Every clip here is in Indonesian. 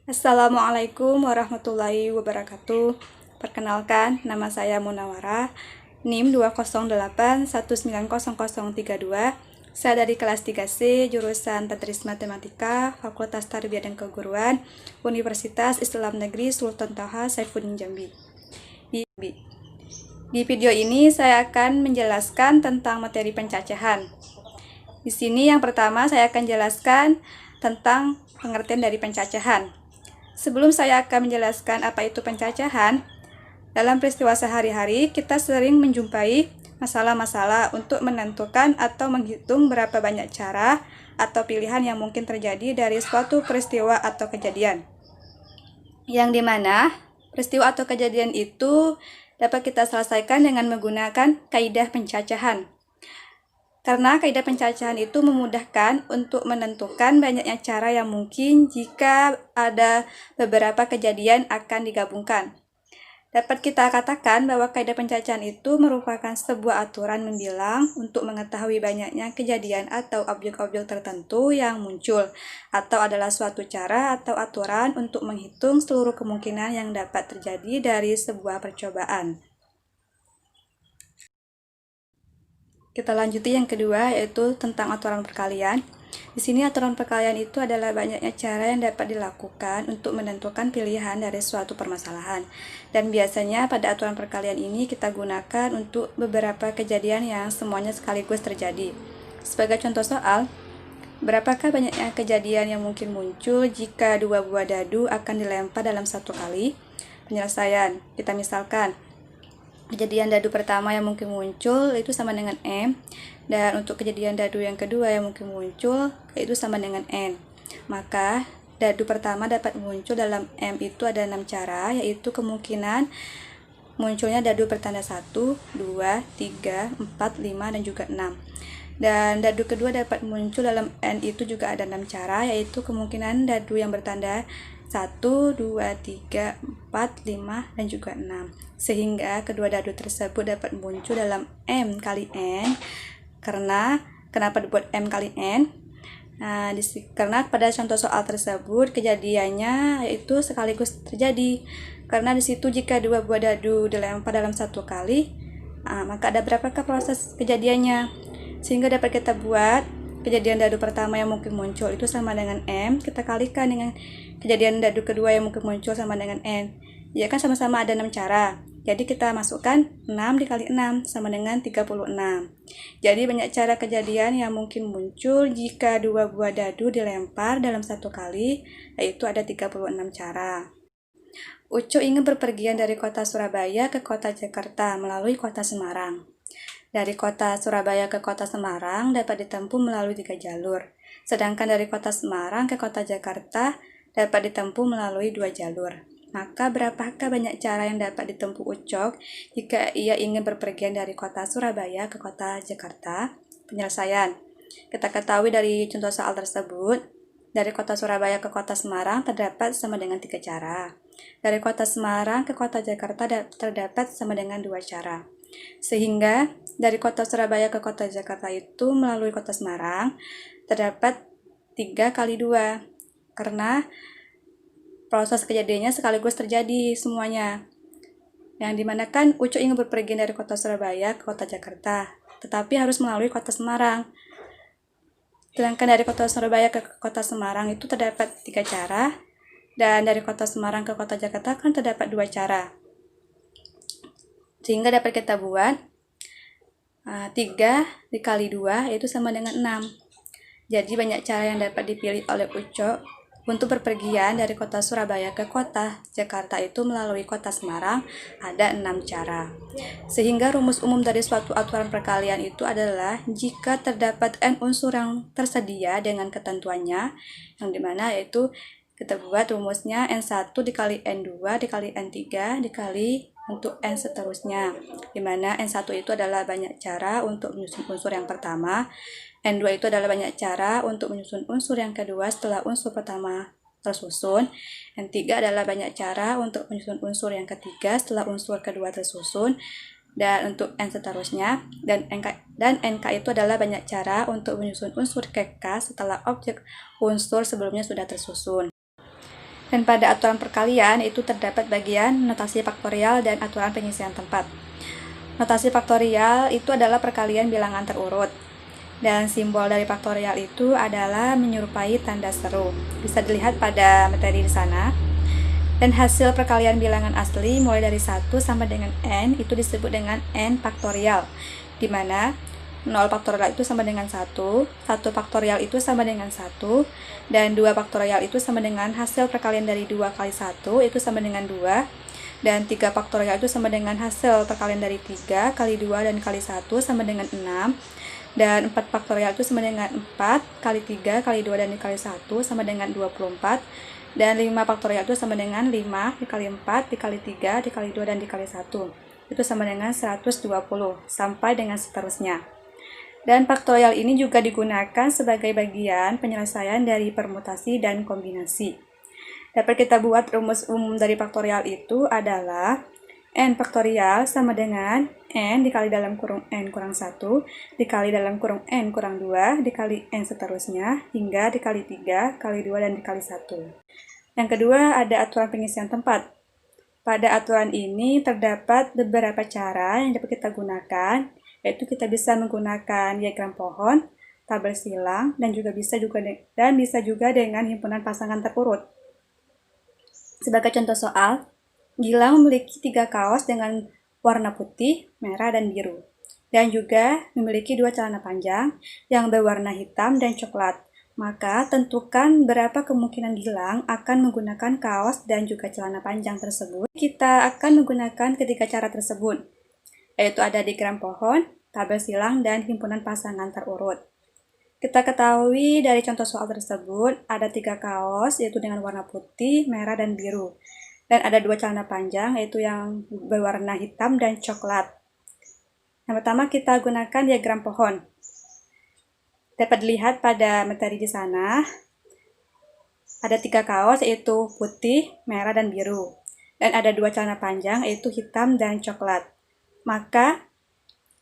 Assalamualaikum warahmatullahi wabarakatuh. Perkenalkan, nama saya Munawarah, NIM 208190032. Saya dari kelas 3C, jurusan Tadris Matematika, Fakultas Tarbiyah dan Keguruan, Universitas Islam Negeri Sultan Toha Saifuddin Jambi. Di video ini saya akan menjelaskan tentang materi pencacahan. Di sini yang pertama saya akan jelaskan tentang pengertian dari pencacahan. Sebelum saya akan menjelaskan apa itu pencacahan, dalam peristiwa sehari-hari kita sering menjumpai masalah-masalah untuk menentukan atau menghitung berapa banyak cara atau pilihan yang mungkin terjadi dari suatu peristiwa atau kejadian. Yang dimana peristiwa atau kejadian itu dapat kita selesaikan dengan menggunakan kaidah pencacahan. Karena kaidah pencacahan itu memudahkan untuk menentukan banyaknya cara yang mungkin jika ada beberapa kejadian akan digabungkan. Dapat kita katakan bahwa kaidah pencacahan itu merupakan sebuah aturan membilang untuk mengetahui banyaknya kejadian atau objek-objek tertentu yang muncul, atau adalah suatu cara atau aturan untuk menghitung seluruh kemungkinan yang dapat terjadi dari sebuah percobaan. Kita lanjuti yang kedua, yaitu tentang aturan perkalian. Di sini aturan perkalian itu adalah banyaknya cara yang dapat dilakukan untuk menentukan pilihan dari suatu permasalahan. Dan biasanya pada aturan perkalian ini kita gunakan untuk beberapa kejadian yang semuanya sekaligus terjadi. Sebagai contoh soal, berapakah banyaknya kejadian yang mungkin muncul jika dua buah dadu akan dilempar dalam satu kali? Penyelesaian, kita misalkan kejadian dadu pertama yang mungkin muncul itu sama dengan M, dan untuk kejadian dadu yang kedua yang mungkin muncul itu sama dengan N. Maka dadu pertama dapat muncul dalam M itu ada 6 cara, yaitu kemungkinan munculnya dadu bertanda 1, 2, 3, 4, 5, dan juga 6. Dan dadu kedua dapat muncul dalam N itu juga ada 6 cara, yaitu kemungkinan dadu yang bertanda 1, 2, 3, 4, 5, dan juga 6. Sehingga kedua dadu tersebut dapat muncul dalam M kali N. Kenapa dibuat M kali N? Nah, karena pada contoh soal tersebut kejadiannya yaitu sekaligus terjadi. Karena di situ jika dua buah dadu dilempar dalam satu kali, maka ada berapakah proses kejadiannya? Sehingga dapat kita buat kejadian dadu pertama yang mungkin muncul itu sama dengan M, kita kalikan dengan kejadian dadu kedua yang mungkin muncul sama dengan N. Ya kan sama-sama ada 6 cara. Jadi kita masukkan 6 dikali 6 sama dengan 36. Jadi banyak cara kejadian yang mungkin muncul jika dua buah dadu dilempar dalam satu kali, yaitu ada 36 cara. Ucu ingin berpergian dari kota Surabaya ke kota Jakarta melalui kota Semarang. Dari kota Surabaya ke kota Semarang dapat ditempuh melalui 3 jalur. Sedangkan dari kota Semarang ke kota Jakarta dapat ditempuh melalui 2 jalur. Maka berapakah banyak cara yang dapat ditempuh Ucok jika ia ingin berpergian dari kota Surabaya ke kota Jakarta? Penyelesaian. Kita ketahui dari contoh soal tersebut, dari kota Surabaya ke kota Semarang terdapat sama dengan 3 cara. Dari kota Semarang ke kota Jakarta terdapat sama dengan 2 cara. Sehingga dari kota Surabaya ke kota Jakarta itu melalui kota Semarang terdapat 3 kali 2, karena proses kejadiannya sekaligus terjadi semuanya. Yang dimana kan Ucu ingin berpergian dari kota Surabaya ke kota Jakarta, tetapi harus melalui kota Semarang. Sedangkan dari kota Surabaya ke kota Semarang itu terdapat 3 cara, dan dari kota Semarang ke kota Jakarta kan terdapat 2 cara. Sehingga dapat kita buat 3 dikali 2 yaitu sama dengan 6. Jadi banyak cara yang dapat dipilih oleh Uco untuk berpergian dari kota Surabaya ke kota Jakarta itu melalui kota Semarang ada 6 cara. Sehingga rumus umum dari suatu aturan perkalian itu adalah jika terdapat N unsur yang tersedia dengan ketentuannya, yang dimana yaitu kita buat rumusnya N1 dikali N2 dikali N3 dikali untuk N seterusnya, dimana N1 itu adalah banyak cara untuk menyusun unsur yang pertama, N2 itu adalah banyak cara untuk menyusun unsur yang kedua setelah unsur pertama tersusun, N3 adalah banyak cara untuk menyusun unsur yang ketiga setelah unsur kedua tersusun, dan untuk N seterusnya, dan NK itu adalah banyak cara untuk menyusun unsur KK setelah objek unsur sebelumnya sudah tersusun. Dan pada aturan perkalian itu terdapat bagian notasi faktorial dan aturan pengisian tempat. Notasi faktorial itu adalah perkalian bilangan terurut. Dan simbol dari faktorial itu adalah menyerupai tanda seru. Bisa dilihat pada materi di sana. Dan hasil perkalian bilangan asli mulai dari 1 sampai dengan n itu disebut dengan n faktorial. Di mana 0 faktorial itu sama dengan 1, 1 faktorial itu sama dengan 1, dan 2 faktorial itu sama dengan hasil perkalian dari 2 kali 1 itu sama dengan 2, dan 3 faktorial itu sama dengan hasil perkalian dari 3 kali 2 dan kali 1 sama dengan 6, dan 4 faktorial itu sama dengan 4 kali 3 kali 2 dan dikali 1 sama dengan 24, dan 5 faktorial itu sama dengan 5 dikali 4 dikali 3 dikali 2 dan dikali 1 itu sama dengan 120 sampai dengan seterusnya. Dan faktorial ini juga digunakan sebagai bagian penyelesaian dari permutasi dan kombinasi. Dapat kita buat rumus umum dari faktorial itu adalah n faktorial sama dengan n dikali dalam kurung n kurang 1 dikali dalam kurung n kurang 2 dikali n seterusnya hingga dikali 3 kali 2 dan dikali 1. Yang kedua ada aturan pengisian tempat. Pada aturan ini terdapat beberapa cara yang dapat kita gunakan, yaitu kita bisa menggunakan diagram pohon, tabel silang, dan bisa juga dengan himpunan pasangan terurut. Sebagai contoh soal, Gilang memiliki 3 kaos dengan warna putih, merah, dan biru, dan juga memiliki 2 celana panjang yang berwarna hitam dan coklat. Maka tentukan berapa kemungkinan Gilang akan menggunakan kaos dan juga celana panjang tersebut. Kita akan menggunakan ketiga cara tersebut, yaitu ada diagram pohon, tabel silang, dan himpunan pasangan terurut. Kita ketahui dari contoh soal tersebut, ada 3 kaos, yaitu dengan warna putih, merah, dan biru. Dan ada 2 celana panjang, yaitu yang berwarna hitam dan coklat. Yang pertama, kita gunakan diagram pohon. Dapat dilihat pada materi di sana, ada 3 kaos, yaitu putih, merah, dan biru. Dan ada 2 celana panjang, yaitu hitam dan coklat. Maka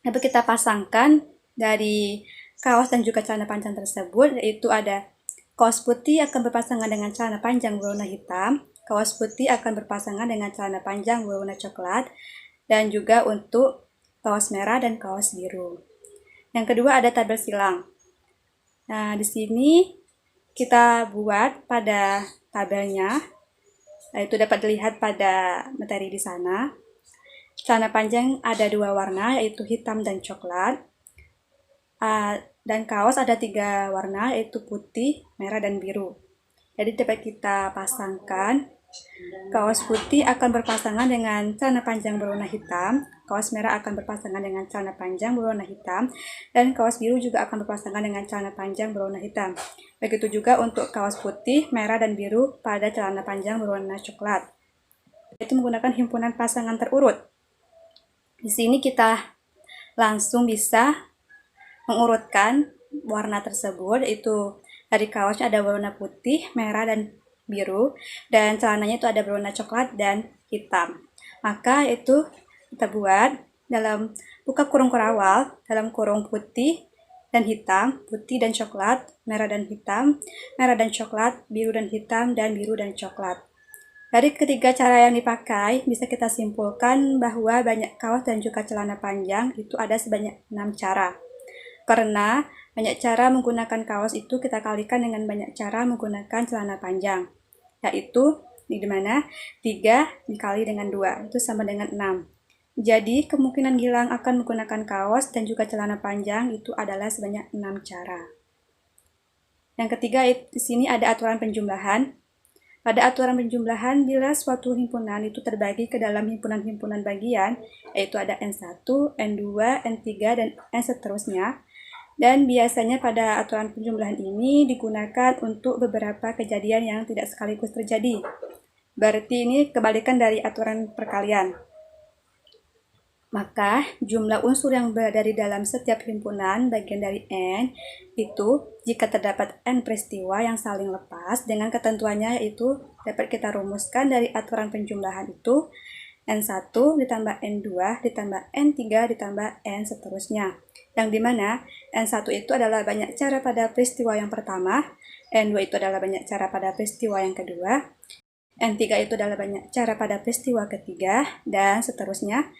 dapat kita pasangkan dari kaos dan juga celana panjang tersebut, yaitu ada kaos putih akan berpasangan dengan celana panjang berwarna hitam, kaos putih akan berpasangan dengan celana panjang berwarna coklat, dan juga untuk kaos merah dan kaos biru. Yang kedua ada tabel silang. Nah, di sini kita buat pada tabelnya, yaitu dapat dilihat pada materi di sana. Celana panjang ada 2 warna, yaitu hitam dan coklat. Dan kaos ada 3 warna, yaitu putih, merah, dan biru. Jadi dapat kita pasangkan, kaos putih akan berpasangan dengan celana panjang berwarna hitam, kaos merah akan berpasangan dengan celana panjang berwarna hitam, dan kaos biru juga akan berpasangan dengan celana panjang berwarna hitam. Begitu juga untuk kaos putih, merah, dan biru pada celana panjang berwarna coklat. Itu menggunakan himpunan pasangan terurut. Di sini kita langsung bisa mengurutkan warna tersebut, yaitu dari kaosnya ada warna putih, merah, dan biru, dan celananya itu ada berwarna coklat dan hitam. Maka itu kita buat dalam buka kurung kurawal, dalam kurung putih dan hitam, putih dan coklat, merah dan hitam, merah dan coklat, biru dan hitam, dan biru dan coklat. Dari ketiga cara yang dipakai, bisa kita simpulkan bahwa banyak kaos dan juga celana panjang itu ada sebanyak 6 cara. Karena banyak cara menggunakan kaos itu kita kalikan dengan banyak cara menggunakan celana panjang, yaitu di mana 3 dikali dengan 2, itu sama dengan 6. Jadi kemungkinan Gilang akan menggunakan kaos dan juga celana panjang itu adalah sebanyak 6 cara. Yang ketiga, di sini ada aturan penjumlahan. Pada aturan penjumlahan, bila suatu himpunan itu terbagi ke dalam himpunan-himpunan bagian, yaitu ada N1, N2, N3, dan N seterusnya. Dan biasanya pada aturan penjumlahan ini digunakan untuk beberapa kejadian yang tidak sekaligus terjadi. Berarti ini kebalikan dari aturan perkalian. Maka jumlah unsur yang berada di dalam setiap himpunan bagian dari N itu jika terdapat N peristiwa yang saling lepas dengan ketentuannya, yaitu dapat kita rumuskan dari aturan penjumlahan itu N1 ditambah N2 ditambah N3 ditambah N seterusnya. Yang dimana N1 itu adalah banyak cara pada peristiwa yang pertama, N2 itu adalah banyak cara pada peristiwa yang kedua, N3 itu adalah banyak cara pada peristiwa ketiga, dan seterusnya.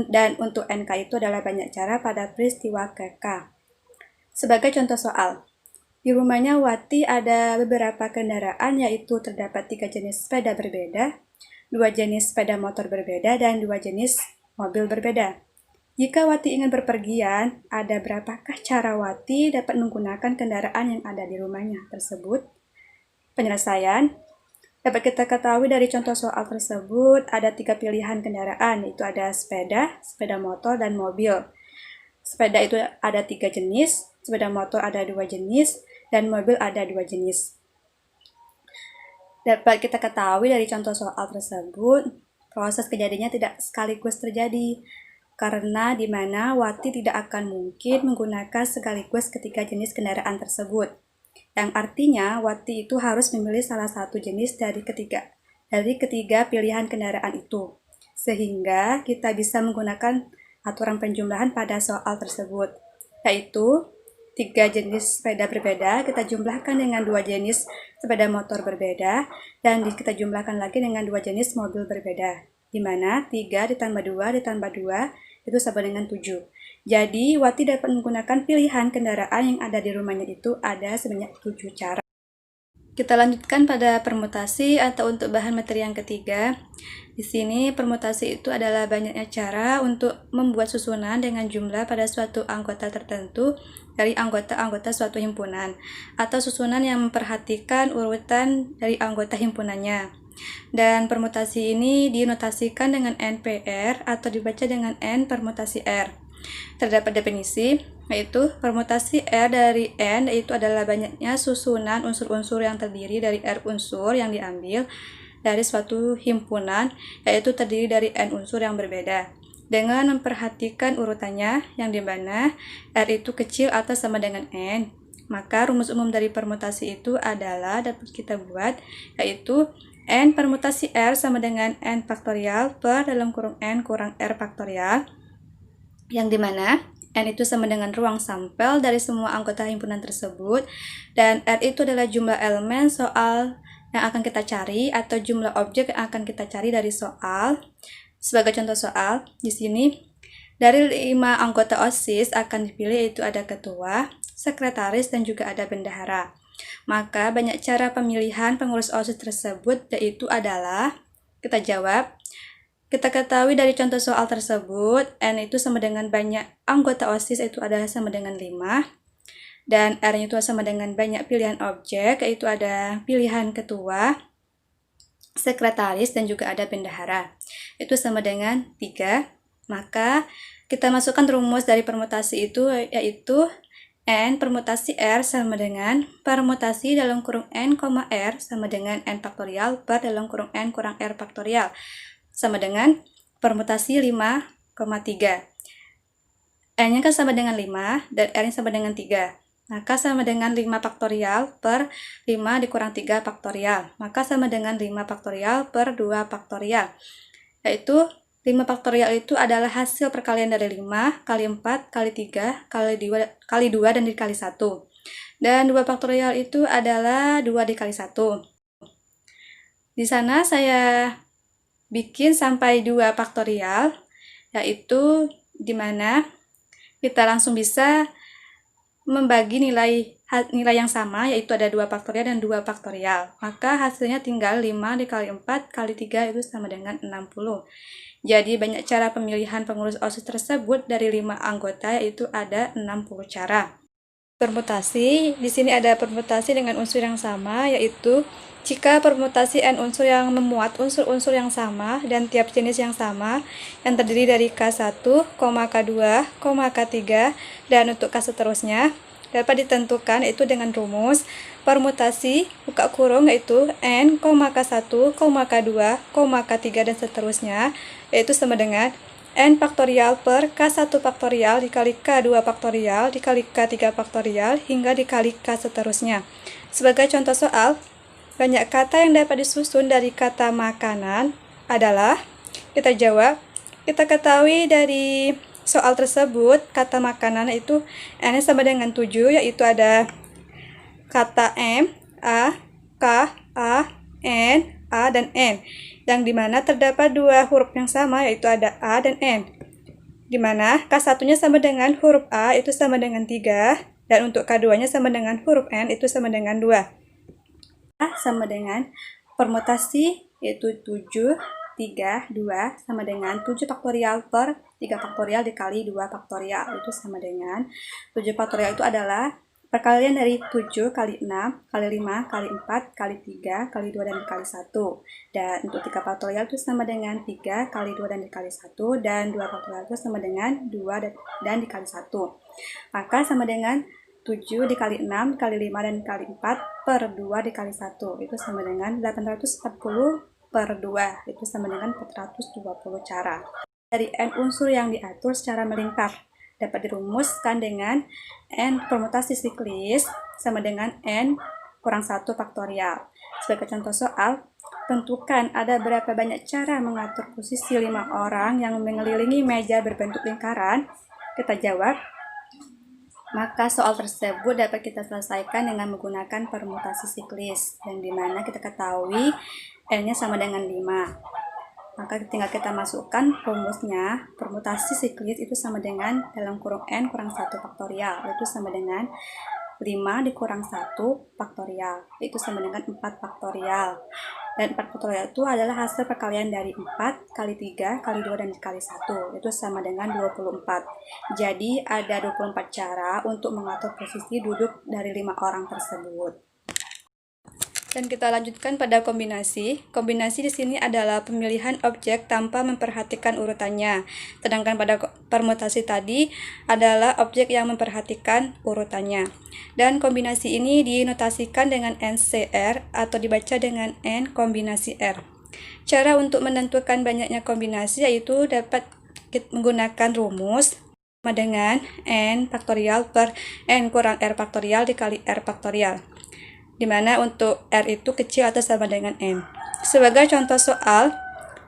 Dan untuk NK itu adalah banyak cara pada peristiwa KK. Sebagai contoh soal, di rumahnya Wati ada beberapa kendaraan, yaitu terdapat 3 jenis sepeda berbeda, 2 jenis sepeda motor berbeda, dan 2 jenis mobil berbeda. Jika Wati ingin berpergian, ada berapakah cara Wati dapat menggunakan kendaraan yang ada di rumahnya tersebut? Penyelesaian. Dapat kita ketahui dari contoh soal tersebut, ada 3 pilihan kendaraan, yaitu ada sepeda, sepeda motor, dan mobil. Sepeda itu ada 3 jenis, sepeda motor ada 2 jenis, dan mobil ada 2 jenis. Dapat kita ketahui dari contoh soal tersebut, proses kejadiannya tidak sekaligus terjadi, karena di mana Wati tidak akan mungkin menggunakan sekaligus ketiga jenis kendaraan tersebut. Yang artinya Wati itu harus memilih salah satu jenis dari ketiga pilihan kendaraan itu. Sehingga kita bisa menggunakan aturan penjumlahan pada soal tersebut, yaitu 3 jenis sepeda berbeda kita jumlahkan dengan 2 jenis sepeda motor berbeda, dan kita jumlahkan lagi dengan 2 jenis mobil berbeda, di mana 3 ditambah 2 ditambah 2 itu sama dengan 7. Jadi, Wati dapat menggunakan pilihan kendaraan yang ada di rumahnya itu ada sebanyak 7 cara. Kita lanjutkan pada permutasi atau untuk bahan materi yang ketiga. Di sini permutasi itu adalah banyaknya cara untuk membuat susunan dengan jumlah pada suatu anggota tertentu dari anggota-anggota suatu himpunan, atau susunan yang memperhatikan urutan dari anggota himpunannya. Dan permutasi ini dinotasikan dengan NPR atau dibaca dengan N permutasi R. Terdapat definisi, yaitu permutasi R dari N itu adalah banyaknya susunan unsur-unsur yang terdiri dari R unsur yang diambil dari suatu himpunan, yaitu terdiri dari N unsur yang berbeda, dengan memperhatikan urutannya yang dimana R itu kecil atau sama dengan N. Maka rumus umum dari permutasi itu adalah dapat kita buat, yaitu N permutasi R sama dengan N faktorial per dalam kurung N kurang R faktorial, yang dimana N itu sama dengan ruang sampel dari semua anggota himpunan tersebut, dan R itu adalah jumlah elemen soal yang akan kita cari atau jumlah objek yang akan kita cari dari soal. Sebagai contoh soal, di sini dari 5 anggota OSIS akan dipilih, yaitu ada ketua, sekretaris, dan juga ada bendahara. Maka banyak cara pemilihan pengurus OSIS tersebut, yaitu adalah kita jawab. Kita ketahui dari contoh soal tersebut, N itu sama dengan banyak anggota OSIS itu adalah sama dengan 5, dan R itu sama dengan banyak pilihan objek, yaitu ada pilihan ketua, sekretaris, dan juga ada bendahara. Itu sama dengan 3. Maka kita masukkan rumus dari permutasi itu, yaitu N permutasi R sama dengan permutasi dalam kurung N, R sama dengan N faktorial per dalam kurung N kurang R faktorial, sama dengan permutasi 5,3. N-nya kan sama dengan 5, dan R-nya sama dengan 3. Maka sama dengan 5 faktorial per 5 dikurang 3 faktorial. Maka sama dengan 5 faktorial per 2 faktorial. Yaitu 5 faktorial itu adalah hasil perkalian dari 5 kali 4 kali 3 kali 2 dan dikali 1. Dan 2 faktorial itu adalah 2 dikali 1. Di sana saya bikin sampai 2 faktorial, yaitu dimana kita langsung bisa membagi nilai yang sama, yaitu ada 2 faktorial dan 2 faktorial. Maka hasilnya tinggal 5 dikali 4 kali 3 itu sama dengan 60. Jadi banyak cara pemilihan pengurus OSIS tersebut dari 5 anggota, yaitu ada 60 cara. Permutasi, di sini ada permutasi dengan unsur yang sama, yaitu jika permutasi N unsur yang memuat unsur-unsur yang sama dan tiap jenis yang sama, yang terdiri dari K1, K2, K3, dan untuk K seterusnya, dapat ditentukan itu dengan rumus permutasi buka kurung, yaitu N, K1, K2, K3, dan seterusnya, yaitu sama dengan N faktorial per K1 faktorial dikali K2 faktorial dikali K3 faktorial hingga dikali K seterusnya. Sebagai contoh soal, banyak kata yang dapat disusun dari kata makanan adalah, kita jawab, kita ketahui dari soal tersebut kata makanan itu N sama dengan 7, yaitu ada kata M, A, K, A, N, A, dan dan N, yang dimana terdapat dua huruf yang sama, yaitu ada A dan N, dimana K1-nya sama dengan huruf A itu sama dengan 3, dan untuk K2-nya sama dengan huruf N itu sama dengan 2. A sama dengan permutasi, yaitu 7, 3, 2 sama dengan 7 faktorial per 3 faktorial dikali 2 faktorial, itu sama dengan 7 faktorial itu adalah perkalian dari 7 kali 6 kali 5 kali 4 kali 3 kali 2 dan dikali 1. Dan untuk 3 faktorial itu sama dengan 3 kali 2 dan dikali 1, dan 2 faktorial itu sama dengan 2 dan dikali 1. Maka sama dengan 7 dikali 6 dikali 5 dan dikali 4 per 2 dikali 1, itu sama dengan 840 per 2, itu sama dengan 420 cara. Dari N unsur yang diatur secara melingkar dapat dirumuskan dengan N permutasi siklis sama dengan N kurang 1 faktorial. Sebagai contoh soal, tentukan ada berapa banyak cara mengatur posisi 5 orang yang mengelilingi meja berbentuk lingkaran. Kita jawab. Maka soal tersebut dapat kita selesaikan dengan menggunakan permutasi siklis, yang dimana kita ketahui N-nya sama dengan 5. Maka tinggal kita masukkan rumusnya. Permutasi siklis itu sama dengan dalam kurung N kurang 1 faktorial, itu sama dengan 5 dikurang 1 faktorial, itu sama dengan 4 faktorial. Dan 4 faktorial itu adalah hasil perkalian dari 4 kali 3 kali 2 dan dikali 1, itu sama dengan 24. Jadi ada 24 cara untuk mengatur posisi duduk dari 5 orang tersebut. Dan kita lanjutkan pada kombinasi. Kombinasi di sini adalah pemilihan objek tanpa memperhatikan urutannya. Sedangkan pada permutasi tadi adalah objek yang memperhatikan urutannya. Dan kombinasi ini dinotasikan dengan NCR atau dibaca dengan N kombinasi R. Cara untuk menentukan banyaknya kombinasi yaitu dapat menggunakan rumus sama dengan N faktorial per N kurang R faktorial dikali R faktorial, dimana untuk R itu kecil atau sama dengan N. Sebagai contoh soal,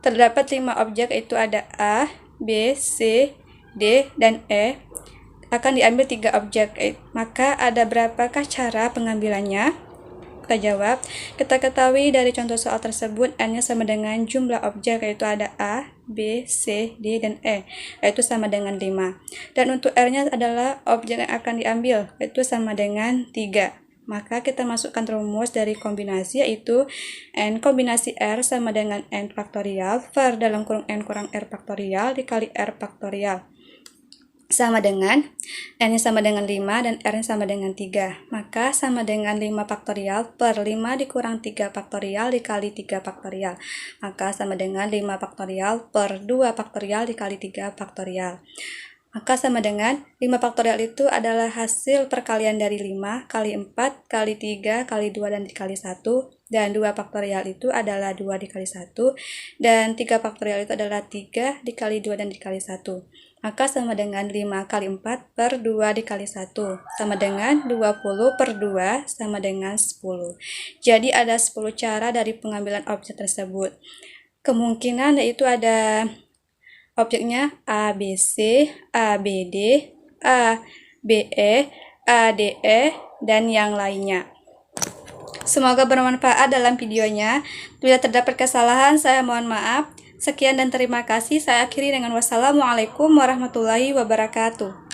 terdapat 5 objek, yaitu ada A, B, C, D, dan E. Akan diambil 3 objek, maka ada berapakah cara pengambilannya? Kita jawab. Kita ketahui dari contoh soal tersebut N-nya sama dengan jumlah objek, yaitu ada A, B, C, D, dan E, yaitu sama dengan 5. Dan untuk R-nya adalah objek yang akan diambil, yaitu sama dengan 3. Maka kita masukkan rumus dari kombinasi, yaitu N kombinasi R sama dengan N faktorial per dalam kurung N kurang R faktorial dikali R faktorial, sama dengan N-nya sama dengan 5 dan R-nya sama dengan 3. Maka sama dengan 5 faktorial per 5 dikurang 3 faktorial dikali 3 faktorial. Maka sama dengan 5 faktorial per 2 faktorial dikali 3 faktorial. Maka sama dengan 5 faktorial itu adalah hasil perkalian dari 5 kali 4 kali 3 kali 2 dan dikali 1. Dan 2 faktorial itu adalah 2 dikali 1. Dan 3 faktorial itu adalah 3 dikali 2 dan dikali 1. Maka sama dengan 5 kali 4 per 2 dikali 1. Sama dengan 20 per 2 sama dengan 10. Jadi ada 10 cara dari pengambilan objek tersebut. Kemungkinan yaitu ada objeknya A, B, C, A, B, D, A, B, E, A, D, E, dan yang lainnya. Semoga bermanfaat dalam videonya. Bila terdapat kesalahan, saya mohon maaf. Sekian dan terima kasih. Saya akhiri dengan wassalamualaikum warahmatullahi wabarakatuh.